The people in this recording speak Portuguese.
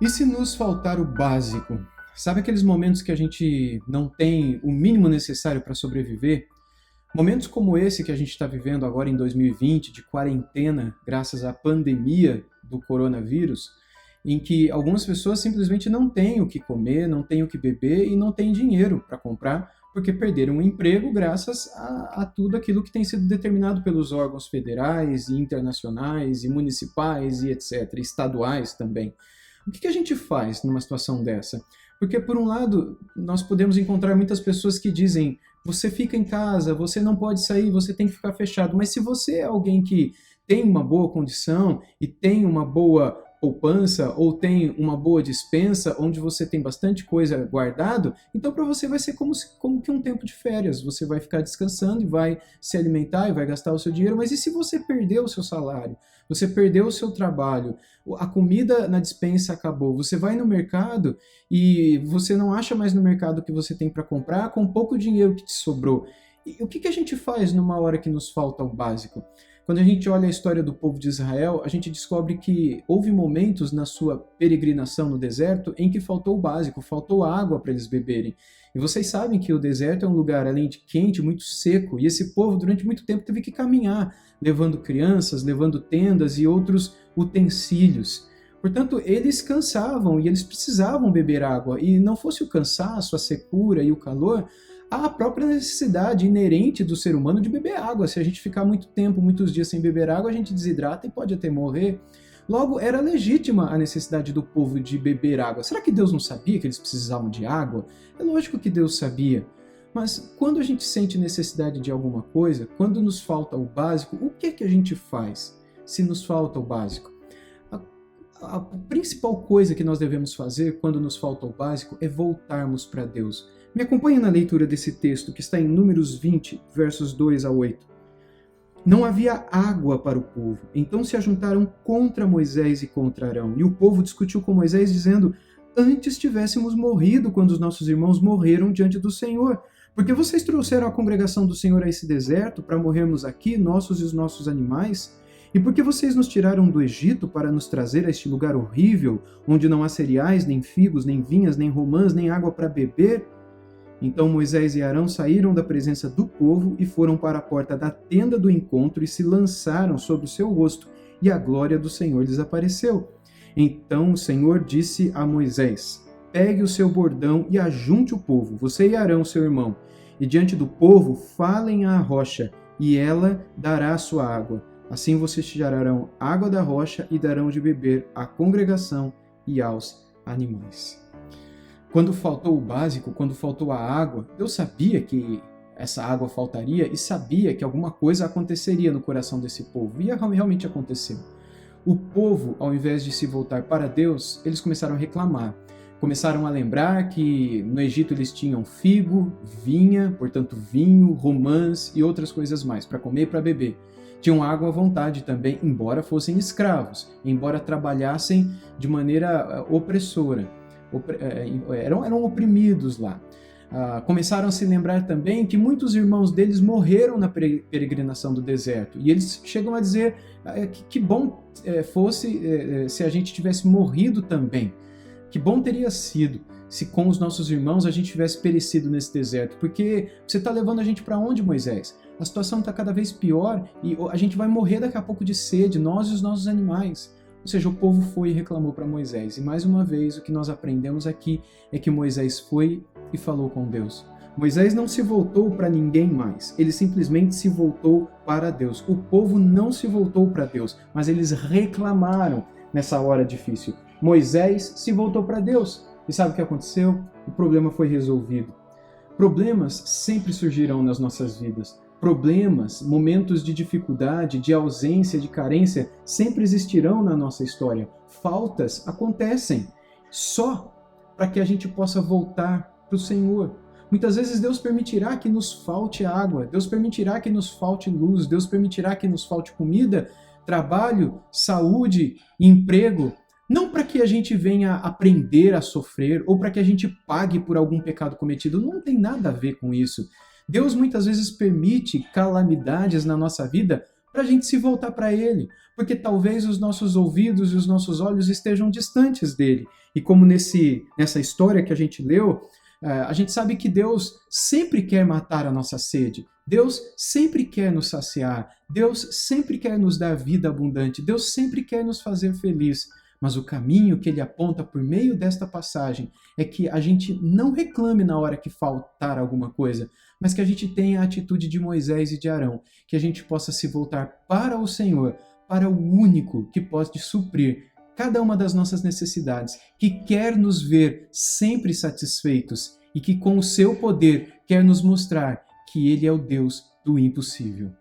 E se nos faltar o básico? Sabe aqueles momentos que a gente não tem o mínimo necessário para sobreviver? Momentos como esse que a gente está vivendo agora em 2020, de quarentena, graças à pandemia do coronavírus, em que algumas pessoas simplesmente não têm o que comer, não têm o que beber e não têm dinheiro para comprar, porque perderam o emprego graças a tudo aquilo que tem sido determinado pelos órgãos federais e internacionais e municipais e etc., estaduais também. O que a gente faz numa situação dessa? Porque, por um lado, nós podemos encontrar muitas pessoas que dizem: você fica em casa, você não pode sair, você tem que ficar fechado. Mas se você é alguém que tem uma boa condição e tem uma boa poupança ou tem uma boa despensa onde você tem bastante coisa guardado, então para você vai ser como que um tempo de férias. Você vai ficar descansando e vai se alimentar e vai gastar o seu dinheiro. Mas e se você perdeu o seu salário? Você perdeu o seu trabalho, a comida na despensa acabou, você vai no mercado e você não acha mais no mercado o que você tem para comprar com pouco dinheiro que te sobrou. E o que a gente faz numa hora que nos falta o básico? Quando a gente olha a história do povo de Israel, a gente descobre que houve momentos na sua peregrinação no deserto em que faltou o básico, faltou água para eles beberem. E vocês sabem que o deserto é um lugar, além de quente, muito seco, e esse povo durante muito tempo teve que caminhar, levando crianças, levando tendas e outros utensílios. Portanto, eles cansavam e eles precisavam beber água, e não fosse o cansaço, a secura e o calor, a própria necessidade inerente do ser humano de beber água. Se a gente ficar muito tempo, muitos dias sem beber água, a gente desidrata e pode até morrer. Logo, era legítima a necessidade do povo de beber água. Será que Deus não sabia que eles precisavam de água? É lógico que Deus sabia. Mas quando a gente sente necessidade de alguma coisa, quando nos falta o básico, o que é que a gente faz se nos falta o básico? A principal coisa que nós devemos fazer quando nos falta o básico é voltarmos para Deus. Me acompanhe na leitura desse texto que está em Números 20, versos 2 a 8. Não havia água para o povo, então se ajuntaram contra Moisés e contra Arão. E o povo discutiu com Moisés, dizendo: antes tivéssemos morrido quando os nossos irmãos morreram diante do Senhor. Porque vocês trouxeram a congregação do Senhor a esse deserto para morrermos aqui, nossos e os nossos animais? E por que vocês nos tiraram do Egito para nos trazer a este lugar horrível, onde não há cereais, nem figos, nem vinhas, nem romãs, nem água para beber? Então Moisés e Arão saíram da presença do povo e foram para a porta da tenda do encontro e se lançaram sobre o seu rosto, e a glória do Senhor lhes apareceu. Então o Senhor disse a Moisés: pegue o seu bordão e ajunte o povo, você e Arão, seu irmão, e diante do povo falem à rocha, e ela dará a sua água. Assim vocês tirarão água da rocha e darão de beber à congregação e aos animais. Quando faltou o básico, quando faltou a água, Deus sabia que essa água faltaria e sabia que alguma coisa aconteceria no coração desse povo. E realmente aconteceu. O povo, ao invés de se voltar para Deus, eles começaram a reclamar. Começaram a lembrar que no Egito eles tinham figo, vinha, portanto vinho, romãs e outras coisas mais, para comer e para beber. Tinham água à vontade também, embora fossem escravos, embora trabalhassem de maneira opressora. Eram oprimidos lá. Começaram a se lembrar também que muitos irmãos deles morreram na peregrinação do deserto. E eles chegam a dizer que bom fosse se a gente tivesse morrido também. Que bom teria sido se com os nossos irmãos a gente tivesse perecido nesse deserto. Porque você está levando a gente para onde, Moisés? A situação está cada vez pior e a gente vai morrer daqui a pouco de sede, nós e os nossos animais. Ou seja, o povo foi e reclamou para Moisés. E mais uma vez, o que nós aprendemos aqui é que Moisés foi e falou com Deus. Moisés não se voltou para ninguém mais, ele simplesmente se voltou para Deus. O povo não se voltou para Deus, mas eles reclamaram nessa hora difícil. Moisés se voltou para Deus. E sabe o que aconteceu? O problema foi resolvido. Problemas sempre surgirão nas nossas vidas. Problemas, momentos de dificuldade, de ausência, de carência, sempre existirão na nossa história. Faltas acontecem só para que a gente possa voltar para o Senhor. Muitas vezes Deus permitirá que nos falte água, Deus permitirá que nos falte luz, Deus permitirá que nos falte comida, trabalho, saúde, emprego, não para que a gente venha aprender a sofrer ou para que a gente pague por algum pecado cometido, não tem nada a ver com isso. Deus muitas vezes permite calamidades na nossa vida para a gente se voltar para Ele, porque talvez os nossos ouvidos e os nossos olhos estejam distantes dele. E como nessa história que a gente leu, a gente sabe que Deus sempre quer matar a nossa sede, Deus sempre quer nos saciar, Deus sempre quer nos dar vida abundante, Deus sempre quer nos fazer feliz. Mas o caminho que ele aponta por meio desta passagem é que a gente não reclame na hora que faltar alguma coisa, mas que a gente tenha a atitude de Moisés e de Arão, que a gente possa se voltar para o Senhor, para o único que pode suprir cada uma das nossas necessidades, que quer nos ver sempre satisfeitos e que com o seu poder quer nos mostrar que ele é o Deus do impossível.